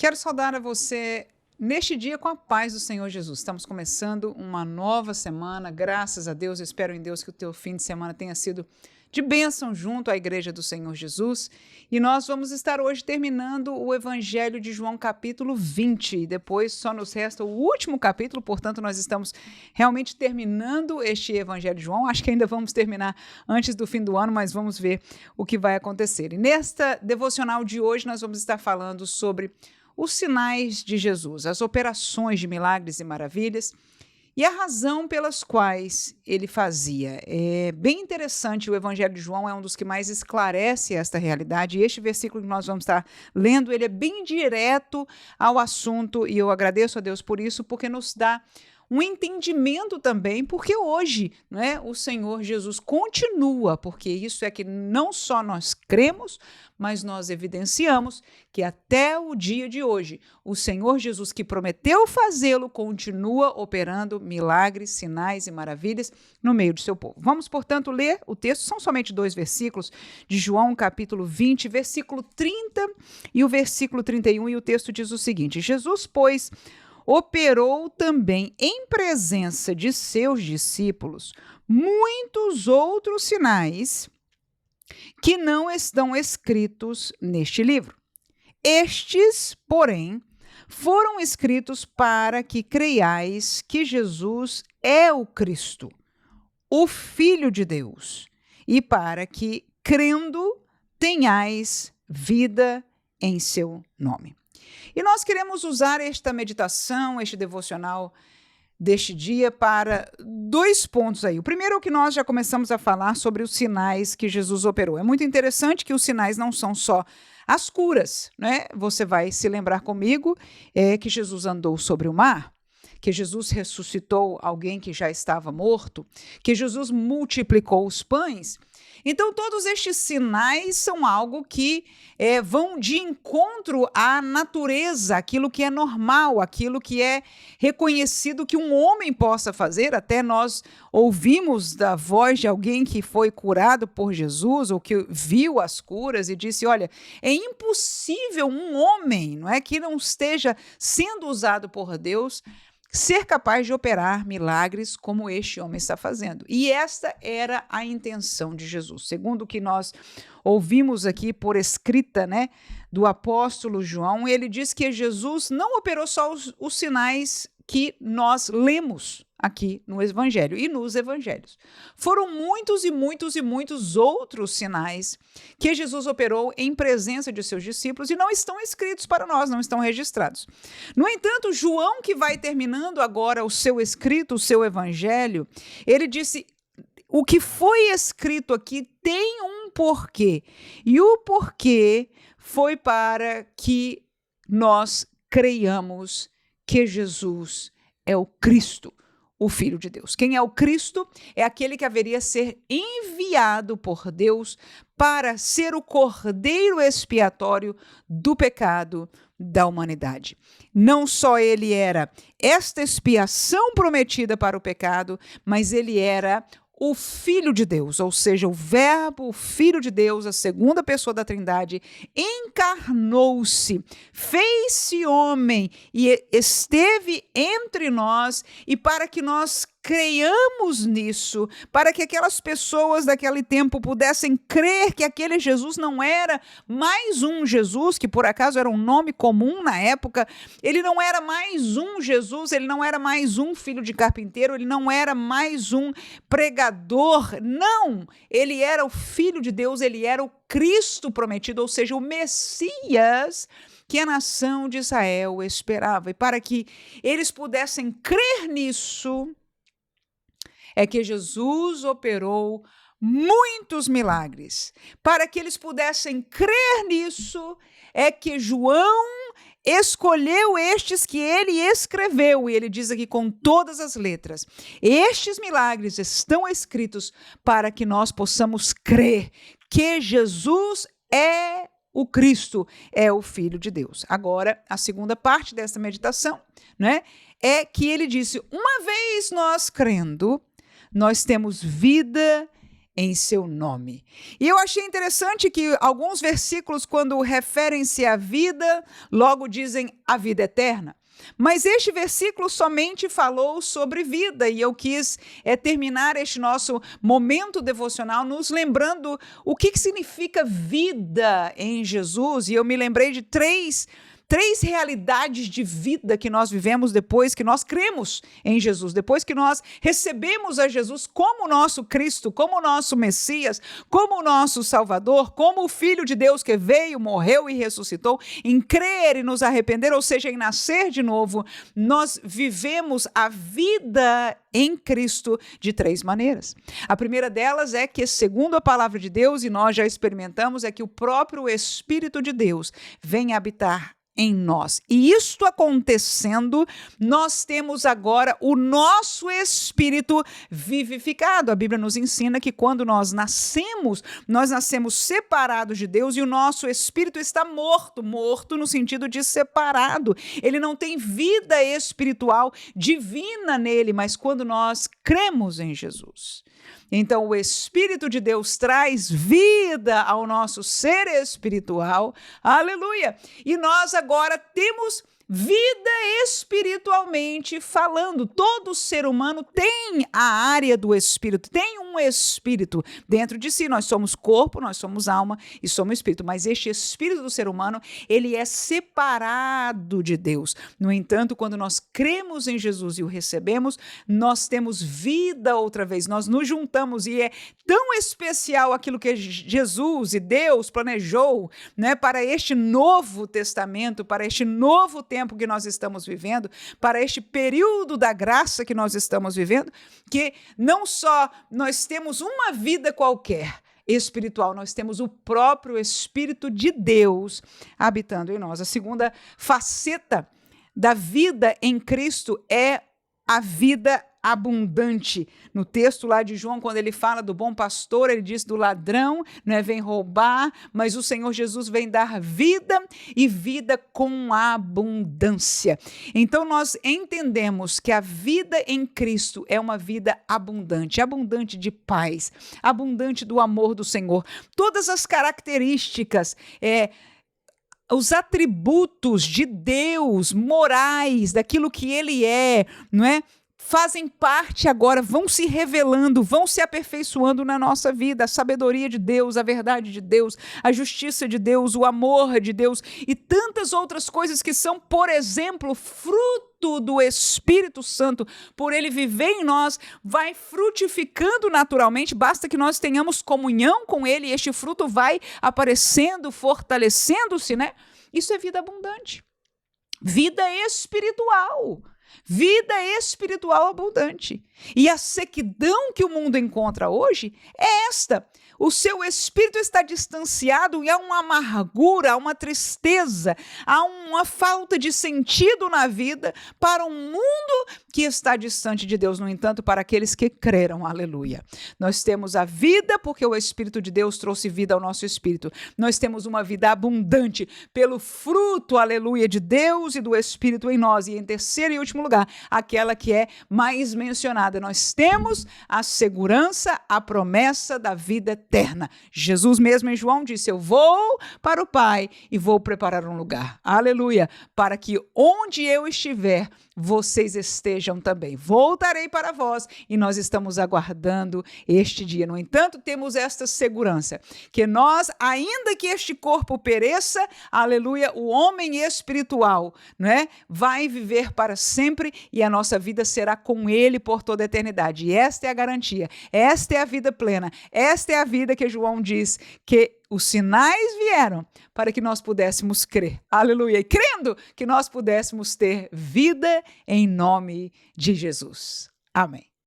Quero saudar a você neste dia com a paz do Senhor Jesus. Estamos começando uma nova semana, graças a Deus. Eu espero em Deus que o teu fim de semana tenha sido de bênção junto à Igreja do Senhor Jesus. E nós vamos estar hoje terminando o Evangelho de João, capítulo 20. E depois só nos resta o último capítulo, portanto, nós estamos realmente terminando este Evangelho de João. Acho que ainda vamos terminar antes do fim do ano, mas vamos ver o que vai acontecer. E nesta devocional de hoje, nós vamos estar falando sobre os sinais de Jesus, as operações de milagres e maravilhas e a razão pelas quais ele fazia. É bem interessante, o Evangelho de João é um dos que mais esclarece esta realidade, e este versículo que nós vamos estar lendo, ele é bem direto ao assunto, e eu agradeço a Deus por isso, porque nos dá um entendimento também, porque hoje, o Senhor Jesus continua, porque isso é que não só nós cremos, mas nós evidenciamos que até o dia de hoje, o Senhor Jesus que prometeu fazê-lo, continua operando milagres, sinais e maravilhas no meio do seu povo. Vamos, portanto, ler o texto, são somente 2 versículos de João, capítulo 20, versículo 30 e o versículo 31, e o texto diz o seguinte: Jesus, pois, operou também em presença de seus discípulos muitos outros sinais que não estão escritos neste livro. Estes, porém, foram escritos para que creiais que Jesus é o Cristo, o Filho de Deus, e para que, crendo, tenhais vida em seu nome. E nós queremos usar esta meditação, este devocional deste dia para 2 pontos aí. O primeiro é o que nós já começamos a falar sobre os sinais que Jesus operou. É muito interessante que os sinais não são só as curas, né? Você vai se lembrar comigo que Jesus andou sobre o mar, que Jesus ressuscitou alguém que já estava morto, que Jesus multiplicou os pães. Então, todos estes sinais são algo que vão de encontro à natureza, aquilo que é normal, aquilo que é reconhecido que um homem possa fazer. Até nós ouvimos da voz de alguém que foi curado por Jesus ou que viu as curas e disse: olha, é impossível um homem, que não esteja sendo usado por Deus ser capaz de operar milagres como este homem está fazendo. E esta era a intenção de Jesus. Segundo o que nós ouvimos aqui por escrita, do apóstolo João, ele diz que Jesus não operou só os sinais que nós lemos aqui no Evangelho e nos Evangelhos. Foram muitos e muitos e muitos outros sinais que Jesus operou em presença de seus discípulos e não estão escritos para nós, não estão registrados. No entanto, João, que vai terminando agora o seu escrito, o seu Evangelho, ele disse: o que foi escrito aqui tem um porquê, e o porquê foi para que nós creiamos que Jesus é o Cristo, o Filho de Deus. Quem é o Cristo? É aquele que haveria a ser enviado por Deus para ser o cordeiro expiatório do pecado da humanidade. Não só ele era esta expiação prometida para o pecado, mas ele era o Filho de Deus, ou seja, o Verbo, o Filho de Deus, a segunda pessoa da Trindade, encarnou-se, fez-se homem e esteve entre nós, e para que nós creiamos nisso, para que aquelas pessoas daquele tempo pudessem crer que aquele Jesus não era mais um Jesus, que por acaso era um nome comum na época, ele não era mais um Jesus, ele não era mais um filho de carpinteiro, ele não era mais um pregador, não, ele era o Filho de Deus, ele era o Cristo prometido, ou seja, o Messias que a nação de Israel esperava. E para que eles pudessem crer nisso, é que Jesus operou muitos milagres. Para que eles pudessem crer nisso, é que João escolheu estes que ele escreveu, e ele diz aqui com todas as letras: estes milagres estão escritos para que nós possamos crer que Jesus é o Cristo, é o Filho de Deus. Agora, a segunda parte dessa meditação, é que ele disse: uma vez nós crendo, nós temos vida em seu nome. E eu achei interessante que alguns versículos, quando referem-se à vida, logo dizem a vida eterna. Mas este versículo somente falou sobre vida, e eu quis terminar este nosso momento devocional nos lembrando o que significa vida em Jesus, e eu me lembrei de três realidades de vida que nós vivemos depois que nós cremos em Jesus, depois que nós recebemos a Jesus como nosso Cristo, como nosso Messias, como nosso Salvador, como o Filho de Deus que veio, morreu e ressuscitou, em crer e nos arrepender, ou seja, em nascer de novo, nós vivemos a vida em Cristo de três maneiras. A primeira delas é que, segundo a palavra de Deus, e nós já experimentamos, é que o próprio Espírito de Deus vem habitar em nós. E isto acontecendo, nós temos agora o nosso espírito vivificado. A Bíblia nos ensina que quando nós nascemos separados de Deus e o nosso espírito está morto no sentido de separado. Ele não tem vida espiritual divina nele, mas quando nós cremos em Jesus. Então, o Espírito de Deus traz vida ao nosso ser espiritual, aleluia! E nós agora temos vida espiritualmente falando. Todo ser humano tem a área do espírito, tem um espírito dentro de si. Nós somos corpo, nós somos alma e somos espírito, mas este espírito do ser humano, ele é separado de Deus. No entanto, quando nós cremos em Jesus e o recebemos, nós temos vida outra vez, nós nos juntamos e é tão especial aquilo que Jesus e Deus planejou, né, para este novo testamento, para este novo tempo que nós estamos vivendo, para este período da graça que nós estamos vivendo, que não só nós temos uma vida qualquer espiritual, nós temos o próprio Espírito de Deus habitando em nós. A segunda faceta da vida em Cristo é a vida abundante. No texto lá de João, quando ele fala do bom pastor, ele diz do ladrão, né, vem roubar, mas o Senhor Jesus vem dar vida e vida com abundância. Então nós entendemos que a vida em Cristo é uma vida abundante, abundante de paz, abundante do amor do Senhor. Todas as características, os atributos de Deus, morais, daquilo que ele é, não é? Fazem parte agora, vão se revelando, vão se aperfeiçoando na nossa vida. A sabedoria de Deus, a verdade de Deus, a justiça de Deus, o amor de Deus e tantas outras coisas que são, por exemplo, fruto do Espírito Santo, por ele viver em nós, vai frutificando naturalmente, basta que nós tenhamos comunhão com ele e este fruto vai aparecendo, fortalecendo-se, né? Isso é vida abundante. Vida espiritual. Vida espiritual abundante. E a sequidão que o mundo encontra hoje é esta. O seu espírito está distanciado e há uma amargura, há uma tristeza, há uma falta de sentido na vida para um mundo que está distante de Deus. No entanto, para aqueles que creram, aleluia. Nós temos a vida porque o Espírito de Deus trouxe vida ao nosso espírito. Nós temos uma vida abundante pelo fruto, aleluia, de Deus e do Espírito em nós. E em terceiro e último lugar, aquela que é mais mencionada. Nós temos a segurança, a promessa da vida eterna. Jesus mesmo em João disse, eu vou para o Pai e vou preparar um lugar. Aleluia. Para que onde eu estiver, vocês estejam também. Voltarei para vós e nós estamos aguardando este dia. No entanto, temos esta segurança, que nós, ainda que este corpo pereça, aleluia, o homem espiritual, né, vai viver para sempre e a nossa vida será com ele por toda a eternidade. E esta é a garantia, esta é a vida plena, esta é a vida que João diz que os sinais vieram para que nós pudéssemos crer. Aleluia. E crendo que nós pudéssemos ter vida em nome de Jesus. Amém.